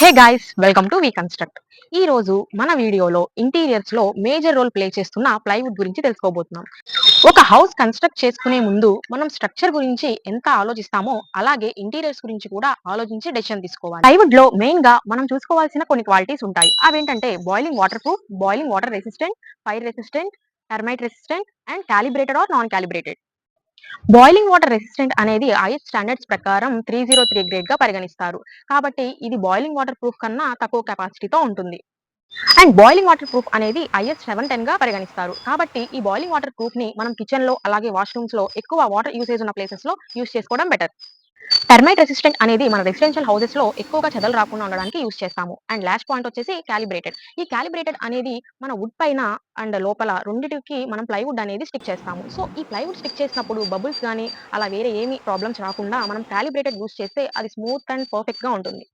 Hey guys welcome to we construct. ఈ రోజు మన వీడియోలో ఇంటీరియర్స్ లో మేజర్ రోల్ ప్లే చేస్తున్న ప్లైవుడ్ గురించి తెలుసుకోబోతున్నాం. ఒక హౌస్ కన్స్ట్రక్ట్ చేసుకునే ముందు మనం స్ట్రక్చర్ గురించి ఎంత ఆలోచిస్తామో అలాగే ఇంటీరియర్స్ గురించి కూడా ఆలోచించి డెసిషన్ తీసుకోవాలి. ప్లైవుడ్ లో మెయిన్ గా మనం చూసుకోవాల్సిన కొన్ని క్వాలిటీస్ ఉంటాయి. అవేంటంటే boiling water proof, boiling water resistant, fire resistant, termite resistant and calibrated or non calibrated. Boiling water resistant అనేది ఐఎస్ స్టాండర్డ్స్ ప్రకారం 303 గ్రేడ్ గా పరిగణిస్తారు. కాబట్టి ఇది బాయిలింగ్ వాటర్ ప్రూఫ్ కన్నా తక్కువ కెపాసిటీతో ఉంటుంది. అండ్ బాయిలింగ్ వాటర్ ప్రూఫ్ అనేది ఐఎస్ 710 గా పరిగణిస్తారు. కాబట్టి ఈ బాయిలింగ్ వాటర్ ప్రూఫ్ ని మనం కిచెన్ లో అలాగే వాష్రూమ్స్ లో ఎక్కువ వాటర్ యూసేజ్ ఉన్న ప్లేసెస్ లో యూస్ చేసుకోవడం బెటర్. టర్మైట్ రెసిస్టెంట్ అనేది మన రెసిడెన్షియల్ హౌసెస్ లో ఎక్కువగా చెదలు రాకుండా ఉండడానికి యూస్ చేస్తాము. అండ్ లాస్ట్ పాయింట్ వచ్చేసి క్యాలిబ్రేటెడ్. ఈ క్యాలిబ్రేటెడ్ అనేది మన వుడ్ పైన అండ్ లోపల రెండిటికి మనం ప్లైవుడ్ అనేది స్టిక్ చేస్తాము. సో ఈ ప్లైవుడ్ స్టిక్ చేసినప్పుడు బబుల్స్ కానీ అలా వేరే ఏమి ప్రాబ్లమ్స్ రాకుండా మనం క్యాలిబ్రేటెడ్ యూస్ చేస్తే అది స్మూత్ అండ్ పర్ఫెక్ట్ గా ఉంటుంది.